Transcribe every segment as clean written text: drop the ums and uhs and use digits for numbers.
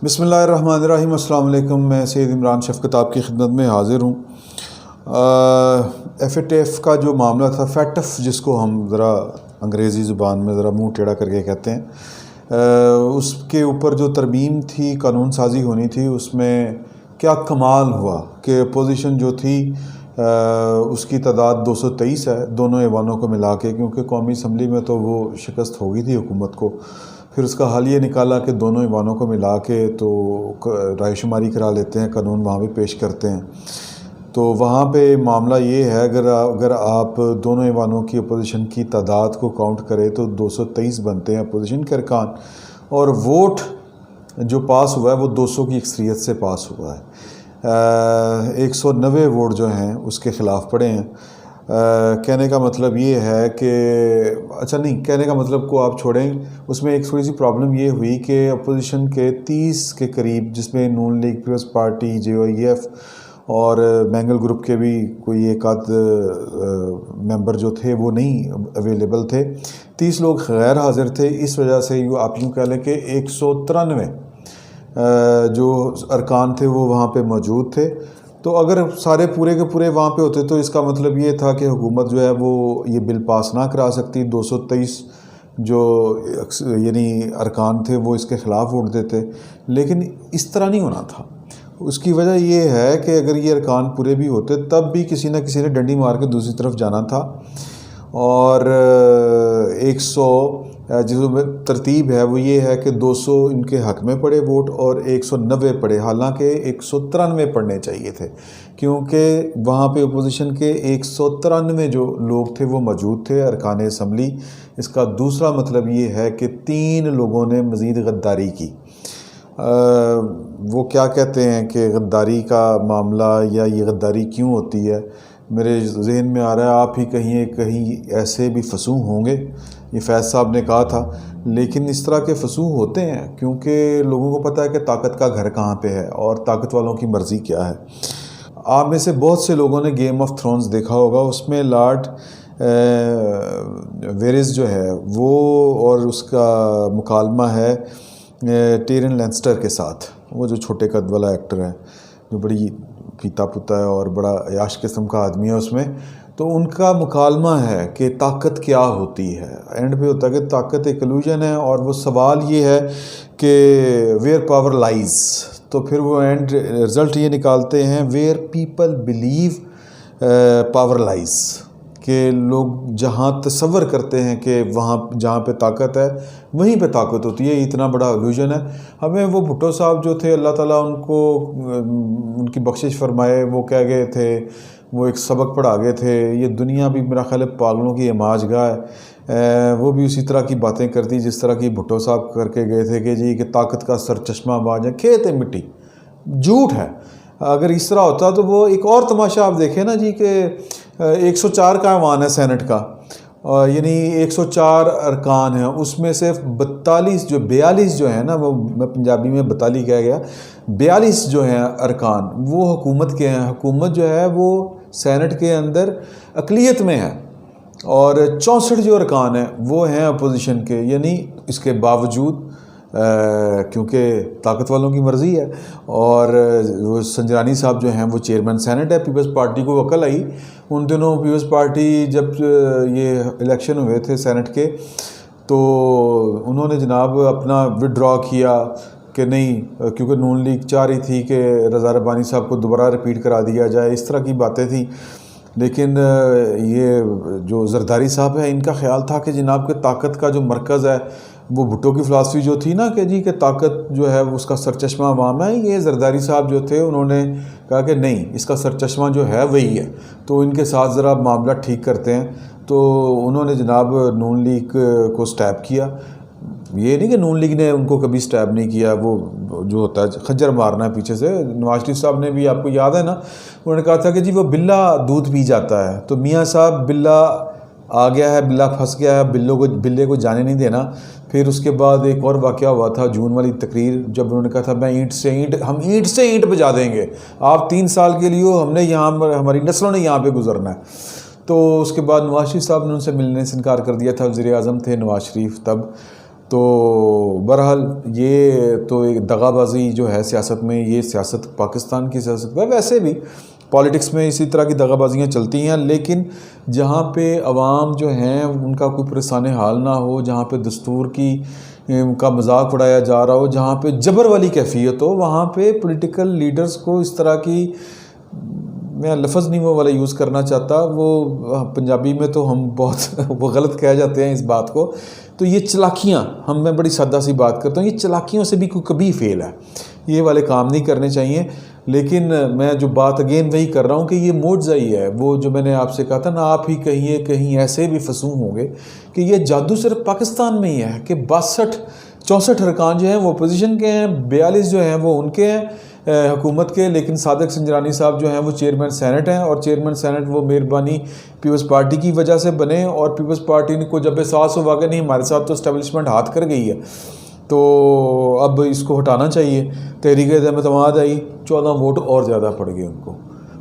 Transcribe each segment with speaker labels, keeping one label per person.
Speaker 1: بسم اللہ الرحمن الرحیم۔ السلام علیکم۔ میں سید عمران شفقت آپ کی خدمت میں حاضر ہوں۔ ایف اے ٹی ایف کا جو معاملہ تھا، فیٹف جس کو ہم ذرا انگریزی زبان میں ذرا منہ ٹیڑھا کر کے کہتے ہیں، اس کے اوپر جو ترمیم تھی، قانون سازی ہونی تھی، اس میں کیا کمال ہوا کہ اپوزیشن جو تھی اس کی تعداد 223 ہے دونوں ایوانوں کو ملا کے، کیونکہ قومی اسمبلی میں تو وہ شکست ہو گئی تھی حکومت کو۔ پھر اس کا حل یہ نکالا کہ دونوں ایوانوں کو ملا کے تو رائے شماری کرا لیتے ہیں، قانون وہاں بھی پیش کرتے ہیں۔ تو وہاں پہ معاملہ یہ ہے، اگر آپ دونوں ایوانوں کی اپوزیشن کی تعداد کو کاؤنٹ کریں تو 223 بنتے ہیں اپوزیشن کے ارکان، اور ووٹ جو پاس ہوا ہے وہ 200 کی اکثریت سے پاس ہوا ہے۔ 190 ووٹ جو ہیں اس کے خلاف پڑے ہیں۔ کہنے کا مطلب یہ ہے کہ کہنے کا مطلب کو آپ چھوڑیں، اس میں ایک تھوڑی سی پرابلم یہ ہوئی کہ اپوزیشن کے 30 کے قریب، جس میں نون لیگ، پیپلز پارٹی، JOIF اور مینگل گروپ کے بھی کوئی ایک آدھ ممبر جو تھے وہ نہیں اویلیبل تھے، 30 لوگ غیر حاضر تھے۔ اس وجہ سے آپ یوں کہہ لیں کہ 193 جو ارکان تھے وہ وہاں پہ موجود تھے۔ تو اگر سارے پورے کے پورے وہاں پہ ہوتے تو اس کا مطلب یہ تھا کہ حکومت جو ہے وہ یہ بل پاس نہ کرا سکتی، 223 جو یعنی ارکان تھے وہ اس کے خلاف ووٹ دیتے، لیکن اس طرح نہیں ہونا تھا۔ اس کی وجہ یہ ہے کہ اگر یہ ارکان پورے بھی ہوتے تب بھی کسی نہ کسی نے ڈنڈی مار کے دوسری طرف جانا تھا، اور 100 جو ترتیب ہے وہ یہ ہے کہ 200 ان کے حق میں پڑے ووٹ اور 190 پڑے، حالانکہ 193 پڑنے چاہیے تھے، کیونکہ وہاں پہ اپوزیشن کے 193 جو لوگ تھے وہ موجود تھے ارکان اسمبلی۔ اس کا دوسرا مطلب یہ ہے کہ 3 لوگوں نے مزید غداری کی۔ وہ کیا کہتے ہیں کہ غداری کا معاملہ یا یہ غداری کیوں ہوتی ہے، میرے ذہن میں آ رہا ہے آپ ہی کہیں ایسے بھی فسوں ہوں گے، یہ فیض صاحب نے کہا تھا، لیکن اس طرح کے فسوں ہوتے ہیں کیونکہ لوگوں کو پتہ ہے کہ طاقت کا گھر کہاں پہ ہے اور طاقت والوں کی مرضی کیا ہے۔ آپ میں سے بہت سے لوگوں نے گیم آف تھرونز دیکھا ہوگا، اس میں لارڈ ویریز جو ہے وہ، اور اس کا مکالمہ ہے ٹیرن لینسٹر کے ساتھ، وہ جو چھوٹے قد والا ایکٹر ہے جو بڑی پیتا پتا ہے اور بڑا عیاش قسم کا آدمی ہے اس میں، تو ان کا مکالمہ ہے کہ طاقت کیا ہوتی ہے۔ اینڈ پہ ہوتا ہے کہ طاقت ایک illusion ہے، اور وہ سوال یہ ہے کہ ویئر پاور لائز، تو پھر وہ اینڈ رزلٹ یہ نکالتے ہیں ویئر پیپل بلیو پاور لائز، کہ لوگ جہاں تصور کرتے ہیں کہ وہاں جہاں پہ طاقت ہے وہیں پہ طاقت ہوتی ہے۔ اتنا بڑا illusion ہے۔ ہمیں وہ بھٹو صاحب جو تھے، اللہ تعالیٰ ان کو ان کی بخشش فرمائے، وہ کہہ گئے تھے، وہ ایک سبق پڑھا گئے تھے، یہ دنیا بھی میرا خیال ہے پاگلوں کی اماج گاہ ہے۔ وہ بھی اسی طرح کی باتیں کرتی جس طرح کی بھٹو صاحب کر کے گئے تھے کہ جی کہ طاقت کا سر چشمہ باز ہے، کھیت ہے مٹی، جھوٹ ہے۔ اگر اس طرح ہوتا تو وہ ایک اور تماشا آپ دیکھیں نا جی، کہ 104 کا ایوان ہے سینٹ کا، یعنی 104 ارکان ہیں، اس میں صرف 42 جو ہیں نا، وہ میں پنجابی میں 42 کہہ گیا، 42 جو ہیں ارکان وہ حکومت کے ہیں۔ حکومت جو ہے وہ سینٹ کے اندر اقلیت میں ہے، اور 64 جو ارکان ہیں وہ ہیں اپوزیشن کے، یعنی اس کے باوجود کیونکہ طاقت والوں کی مرضی ہے، اور وہ سنجرانی صاحب جو ہیں وہ چیئرمین سینٹ ہے، پیپلز پارٹی کو عقل آئی ان دنوں، پیپلز پارٹی جب یہ الیکشن ہوئے تھے سینٹ کے، تو انہوں نے جناب اپنا وڈرا کیا کہ نہیں، کیونکہ نون لیگ چاہ رہی تھی کہ رضا ربانی صاحب کو دوبارہ ریپیٹ کرا دیا جائے، اس طرح کی باتیں تھیں۔ لیکن یہ جو زرداری صاحب ہے، ان کا خیال تھا کہ جناب کہ طاقت کا جو مرکز ہے، وہ بھٹو کی فلاسفی جو تھی نا کہ جی کہ طاقت جو ہے اس کا سرچشمہ عوام ہے، یہ زرداری صاحب جو تھے انہوں نے کہا کہ نہیں، اس کا سرچشمہ جو ہے وہی ہے، تو ان کے ساتھ ذرا معاملہ ٹھیک کرتے ہیں۔ تو انہوں نے جناب نون لیگ کو سٹیپ کیا۔ یہ نہیں کہ نون لیگ نے ان کو کبھی سٹیپ نہیں کیا، وہ جو ہوتا ہے خنجر مارنا ہے پیچھے سے۔ نواز شریف صاحب نے بھی، آپ کو یاد ہے نا، انہوں نے کہا تھا کہ جی وہ بلہ دودھ پی جاتا ہے، تو میاں صاحب بلہ آ گیا ہے، بلہ پھنس گیا ہے، بلے کو جانے نہیں دینا۔ پھر اس کے بعد ایک اور واقعہ ہوا تھا، جون والی تقریر، جب انہوں نے کہا تھا ہم اینٹ سے اینٹ بجا دیں گے، آپ 3 سال کے لیے ہم نے یہاں، ہماری نسلوں نے یہاں پہ گزرنا ہے۔ تو اس کے بعد نواز شریف صاحب نے ان سے ملنے سے انکار کر دیا تھا، وزیر اعظم تھے نواز شریف تب۔ تو بہرحال یہ تو ایک دغا بازی جو ہے سیاست میں، یہ سیاست پاکستان کی سیاست کا، ویسے بھی پالیٹکس میں اسی طرح کی دغا بازیاں چلتی ہیں، لیکن جہاں پہ عوام جو ہیں ان کا کوئی پریشان حال نہ ہو، جہاں پہ دستور کا مذاق اڑایا جا رہا ہو، جہاں پہ جبر والی کیفیت ہو، وہاں پہ پولیٹیکل لیڈرز کو اس طرح کی، میں لفظ نہیں وہ والا یوز کرنا چاہتا، وہ پنجابی میں تو ہم بہت وہ غلط کہہ جاتے ہیں اس بات کو، تو یہ چلاکیاں، میں بڑی سادہ سی بات کرتا ہوں، یہ چلاکیوں سے بھی کبھی فیل ہے، یہ والے کام نہیں کرنے چاہیے۔ لیکن میں جو بات اگین وہی کر رہا ہوں کہ یہ معجزہ ہی ہے، وہ جو میں نے آپ سے کہا تھا نا، آپ ہی کہیے کہیں ایسے بھی فصوح ہوں گے کہ یہ جادو صرف پاکستان میں ہی ہے کہ 64 ارکان جو ہیں وہ اپوزیشن کے ہیں، 42 جو ہیں وہ ان کے ہیں حکومت کے، لیکن صادق سنجرانی صاحب جو ہیں وہ چیئرمین سینٹ ہیں، اور چیئرمین سینٹ وہ مہربانی پیپلز پارٹی کی وجہ سے بنے، اور پیپلز پارٹی کو جب احساس ہوا کہ نہیں ہمارے ساتھ تو اسٹیبلشمنٹ ہاتھ کر گئی ہے، تو اب اس کو ہٹانا چاہیے، تحریک عدم اعتماد آئی، 14 ووٹ اور زیادہ پڑ گئے ان کو۔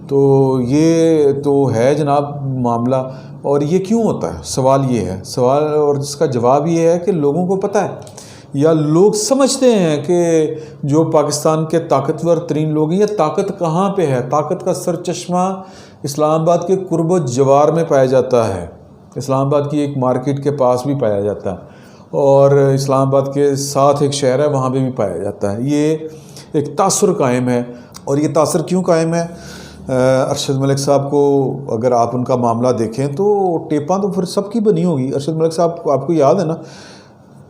Speaker 1: تو یہ تو ہے جناب معاملہ، اور یہ کیوں ہوتا ہے؟ سوال یہ ہے، سوال، اور اس کا جواب یہ ہے کہ لوگوں کو پتہ ہے، یا لوگ سمجھتے ہیں کہ جو پاکستان کے طاقتور ترین لوگ ہیں، یہ طاقت کہاں پہ ہے؟ طاقت کا سر چشمہ اسلام آباد کے قرب و جوار میں پایا جاتا ہے، اسلام آباد کی ایک مارکیٹ کے پاس بھی پایا جاتا ہے، اور اسلام آباد کے ساتھ ایک شہر ہے وہاں پہ بھی پایا جاتا ہے۔ یہ ایک تاثر قائم ہے، اور یہ تاثر کیوں قائم ہے؟ ارشد ملک صاحب کو اگر آپ ان کا معاملہ دیکھیں تو ٹیپاں تو پھر سب کی بنی ہوگی۔ ارشد ملک صاحب آپ کو یاد ہے نا،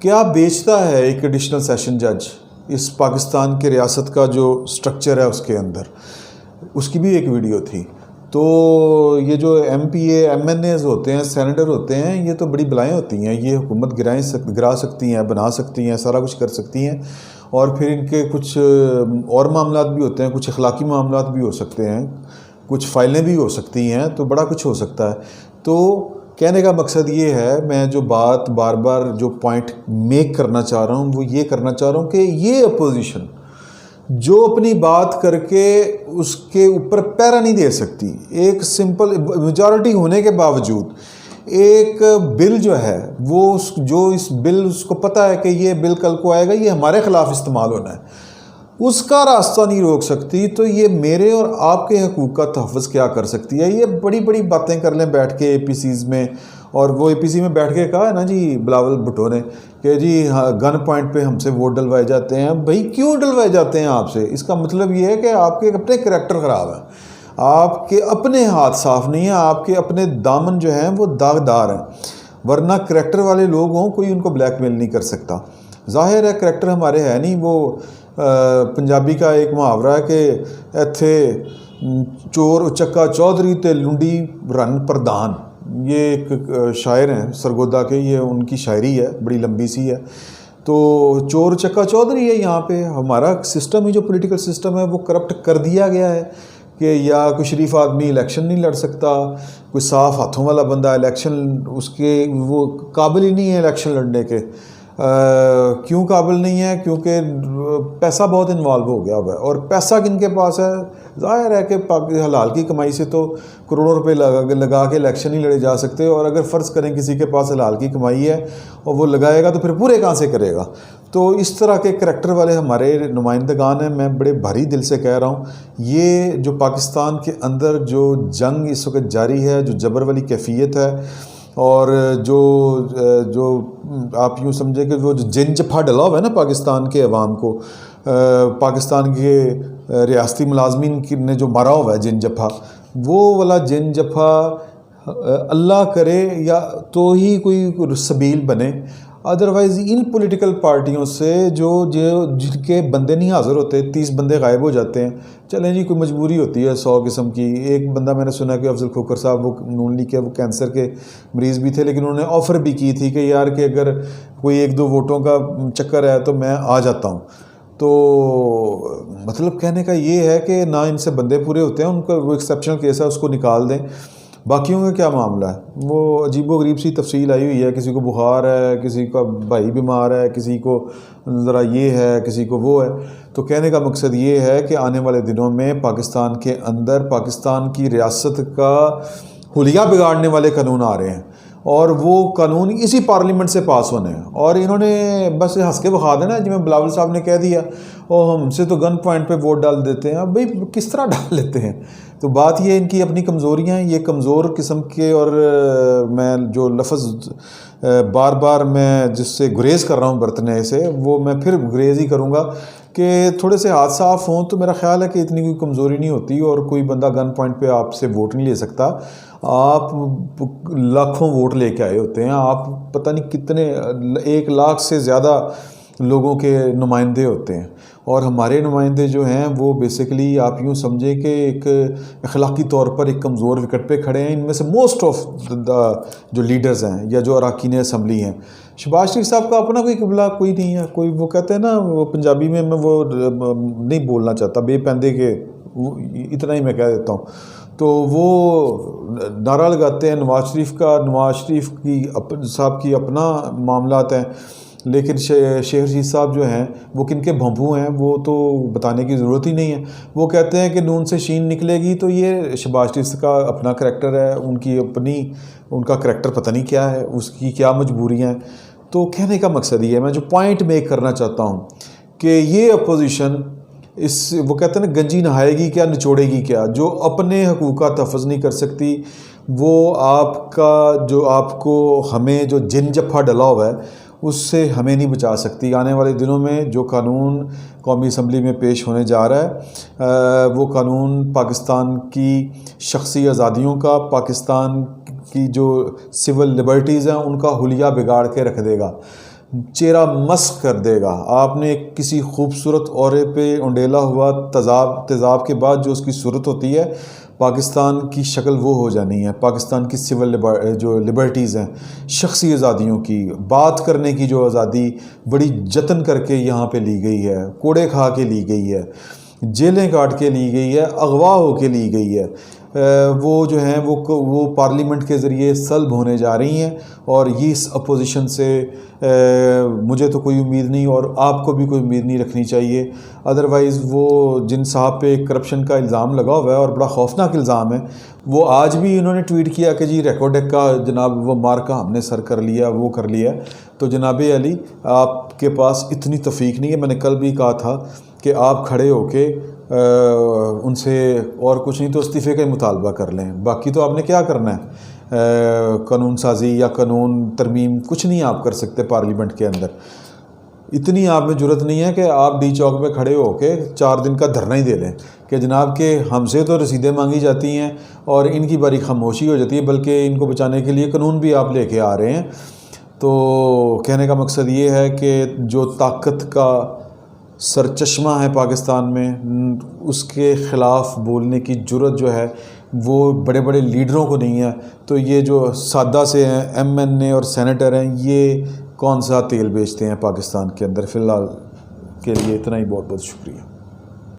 Speaker 1: کیا بیچتا ہے ایک ایڈیشنل سیشن جج اس پاکستان کے ریاست کا جو سٹرکچر ہے اس کے اندر، اس کی بھی ایک ویڈیو تھی۔ تو یہ جو M P A M N As ہوتے ہیں، سینیٹر ہوتے ہیں، یہ تو بڑی بلائیں ہوتی ہیں، یہ حکومت گرا سکتی ہیں، بنا سکتی ہیں، سارا کچھ کر سکتی ہیں، اور پھر ان کے کچھ اور معاملات بھی ہوتے ہیں، کچھ اخلاقی معاملات بھی ہو سکتے ہیں، کچھ فائلیں بھی ہو سکتی ہیں، تو بڑا کچھ ہو سکتا ہے۔ تو کہنے کا مقصد یہ ہے، میں جو بات بار بار جو پوائنٹ میک کرنا چاہ رہا ہوں وہ یہ کرنا چاہ رہا ہوں کہ یہ اپوزیشن جو اپنی بات کر کے اس کے اوپر پیرا نہیں دے سکتی، ایک سمپل میجارٹی ہونے کے باوجود ایک بل جو ہے وہ جو اس بل اس کو پتہ ہے کہ یہ بل کل کو آئے گا، یہ ہمارے خلاف استعمال ہونا ہے، اس کا راستہ نہیں روک سکتی، تو یہ میرے اور آپ کے حقوق کا تحفظ کیا کر سکتی ہے؟ یہ بڑی بڑی باتیں کر لیں بیٹھ کے اے پی سیز میں، اور وہ اے پی سی میں بیٹھ کے کہا ہے نا جی بلاول بھٹو نے کہ جی گن پوائنٹ پہ ہم سے ووٹ ڈلوائے جاتے ہیں۔ بھائی کیوں ڈلوائے جاتے ہیں آپ سے؟ اس کا مطلب یہ ہے کہ آپ کے اپنے کریکٹر خراب ہے، آپ کے اپنے ہاتھ صاف نہیں ہیں، آپ کے اپنے دامن جو ہیں وہ داغدار ہیں، ورنہ کریکٹر والے لوگ ہوں کوئی ان کو بلیک میل نہیں کر سکتا۔ ظاہر ہے کریکٹر ہمارے ہے نہیں، وہ پنجابی کا ایک محاورہ ہے کہ ایتھے چور چکا چودھری تے لنڈی رن پردھان، یہ ایک شاعر ہیں سرگودا کے، یہ ان کی شاعری ہے، بڑی لمبی سی ہے۔ تو چور چکا چودھری ہے، یہاں پہ ہمارا سسٹم ہی جو پولیٹیکل سسٹم ہے وہ کرپٹ کر دیا گیا ہے کہ یا کوئی شریف آدمی الیکشن نہیں لڑ سکتا، کوئی صاف ہاتھوں والا بندہ الیکشن، اس کے وہ قابل ہی نہیں ہے الیکشن لڑنے کے۔ کیوں قابل نہیں ہے؟ کیونکہ پیسہ بہت انوالو ہو گیا ہوا ہے، اور پیسہ کن کے پاس ہے؟ ظاہر ہے کہ حلال کی کمائی سے تو کروڑوں روپے لگا کے الیکشن ہی لڑے جا سکتے، اور اگر فرض کریں کسی کے پاس حلال کی کمائی ہے اور وہ لگائے گا تو پھر پورے کہاں سے کرے گا؟ تو اس طرح کے کریکٹر والے ہمارے نمائندگان ہیں، میں بڑے بھاری دل سے کہہ رہا ہوں، یہ جو پاکستان کے اندر جو جنگ اس وقت جاری ہے، جو جبر والی کیفیت ہے، اور جو آپ یوں سمجھے کہ وہ جو جن جفا ڈلا ہوا ہے نا پاکستان کے عوام کو، پاکستان کے ریاستی ملازمین نے جو مارا ہوا ہے جن جفا، وہ والا جن جفا اللہ کرے یا تو ہی کوئی سبیل بنے، ادروائز ان پولیٹیکل پارٹیوں سے جو جن کے بندے نہیں حاضر ہوتے، 30 بندے غائب ہو جاتے ہیں، چلیں جی کوئی مجبوری ہوتی ہے 100 قسم کی۔ ایک بندہ میں نے سنا کہ افضل کھوکھر صاحب، وہ نون لیگ کے، وہ کینسر کے مریض بھی تھے، لیکن انہوں نے آفر بھی کی تھی کہ یار کہ اگر کوئی 1-2 ووٹوں کا چکر ہے تو میں آ جاتا ہوں۔ تو مطلب کہنے کا یہ ہے کہ نہ ان سے بندے پورے ہوتے ہیں، ان کا وہ ایکسیپشنل کیس ہے، اس کو نکال دیں۔ باقیوں کا کیا معاملہ ہے؟ وہ عجیب و غریب سی تفصیل آئی ہوئی ہے، کسی کو بخار ہے، کسی کا بھائی بیمار ہے، کسی کو ذرا یہ ہے، کسی کو وہ ہے۔ تو کہنے کا مقصد یہ ہے کہ آنے والے دنوں میں پاکستان کے اندر پاکستان کی ریاست کا حلیہ بگاڑنے والے قانون آ رہے ہیں، اور وہ قانون اسی پارلیمنٹ سے پاس ہونے ہیں، اور انہوں نے بس ہنس کے بخا دینا جی میں بلاول صاحب نے کہہ دیا اور ہم سے تو گن پوائنٹ پہ ووٹ ڈال دیتے ہیں. اب بھائی کس طرح ڈال لیتے ہیں؟ تو بات یہ ان کی اپنی کمزوریاں ہیں، یہ کمزور قسم کے. اور میں جو لفظ بار بار میں جس سے گریز کر رہا ہوں برتنے سے، وہ میں پھر گریز ہی کروں گا کہ تھوڑے سے ہاتھ صاف ہوں تو میرا خیال ہے کہ اتنی کوئی کمزوری نہیں ہوتی، اور کوئی بندہ گن پوائنٹ پہ آپ سے ووٹ نہیں لے سکتا. آپ لاکھوں ووٹ لے کے آئے ہوتے ہیں، آپ پتہ نہیں کتنے 1 لاکھ سے زیادہ لوگوں کے نمائندے ہوتے ہیں، اور ہمارے نمائندے جو ہیں وہ بیسیکلی آپ یوں سمجھیں کہ ایک اخلاقی طور پر ایک کمزور وکٹ پہ کھڑے ہیں. ان میں سے موسٹ آف جو لیڈرز ہیں یا جو اراکین اسمبلی ہیں، شہباز شریف صاحب کا اپنا کوئی قبلہ کوئی نہیں ہے. کوئی وہ کہتے ہیں نا، وہ پنجابی میں وہ نہیں بولنا چاہتا، بے پندے کے، اتنا ہی میں کہہ دیتا ہوں. تو وہ نعرہ لگاتے ہیں نواز شریف کا، نواز شریف کی صاحب کی اپنا معاملات ہیں، لیکن شیخ رشید صاحب جو ہیں وہ کن کے بھمبو ہیں وہ تو بتانے کی ضرورت ہی نہیں ہے. وہ کہتے ہیں کہ نون سے شین نکلے گی، تو یہ شہباز شریف کا اپنا کریکٹر ہے، ان کی اپنی، ان کا کریکٹر پتہ نہیں کیا ہے، اس کی کیا مجبوریاں ہیں. تو کہنے کا مقصد یہ ہے، میں جو پوائنٹ میک کرنا چاہتا ہوں کہ یہ اپوزیشن وہ کہتے ہیں نا گنجی نہائے گی کیا نچوڑے گی کیا. جو اپنے حقوق کا تحفظ نہیں کر سکتی، وہ آپ کا جو آپ کو ہمیں جو جن جفا ڈلا ہوا ہے اس سے ہمیں نہیں بچا سکتی. آنے والے دنوں میں جو قانون قومی اسمبلی میں پیش ہونے جا رہا ہے، وہ قانون پاکستان کی شخصی آزادیوں کا، پاکستان کی جو سول لبرٹیز ہیں ان کا حلیہ بگاڑ کے رکھ دے گا، چہرہ مسخ کر دے گا. آپ نے کسی خوبصورت عورے پہ انڈیلا ہوا تیزاب کے بعد جو اس کی صورت ہوتی ہے، پاکستان کی شکل وہ ہو جانی ہے. پاکستان کی سول جو لبرٹیز ہیں، شخصی آزادیوں کی، بات کرنے کی جو آزادی بڑی جتن کر کے یہاں پہ لی گئی ہے، کوڑے کھا کے لی گئی ہے، جیلیں کاٹ کے لی گئی ہے، اغوا ہو کے لی گئی ہے، وہ جو ہیں وہ پارلیمنٹ کے ذریعے سلب ہونے جا رہی ہیں. اور یہ اس اپوزیشن سے مجھے تو کوئی امید نہیں، اور آپ کو بھی کوئی امید نہیں رکھنی چاہیے. ادروائز وہ جن صاحب پہ کرپشن کا الزام لگا ہوا ہے اور بڑا خوفناک الزام ہے، وہ آج بھی انہوں نے ٹویٹ کیا کہ جی ریکارڈ کا جناب وہ مارکا ہم نے سر کر لیا، وہ کر لیا. تو جناب علی، آپ کے پاس اتنی توفیق نہیں ہے. میں نے کل بھی کہا تھا کہ آپ کھڑے ہو کے ان سے اور کچھ نہیں تو استعفے کا مطالبہ کر لیں. باقی تو آپ نے کیا کرنا ہے، قانون سازی یا قانون ترمیم کچھ نہیں آپ کر سکتے پارلیمنٹ کے اندر. اتنی آپ میں جرت نہیں ہے کہ آپ ڈی چوک میں کھڑے ہو کے 4 دن کا دھرنا ہی دے لیں کہ جناب کہ ہم سے تو رسیدیں مانگی جاتی ہیں اور ان کی باری خاموشی ہو جاتی ہے، بلکہ ان کو بچانے کے لیے قانون بھی آپ لے کے آ رہے ہیں. تو کہنے کا مقصد یہ ہے کہ جو طاقت کا سرچشمہ ہے پاکستان میں، اس کے خلاف بولنے کی جرت جو ہے وہ بڑے بڑے لیڈروں کو نہیں ہے. تو یہ جو سادہ سے ہیں ایم این اے اور سینیٹر ہیں، یہ کون سا تیل بیچتے ہیں پاکستان کے اندر. فی الحال کے لیے اتنا ہی، بہت بہت شکریہ.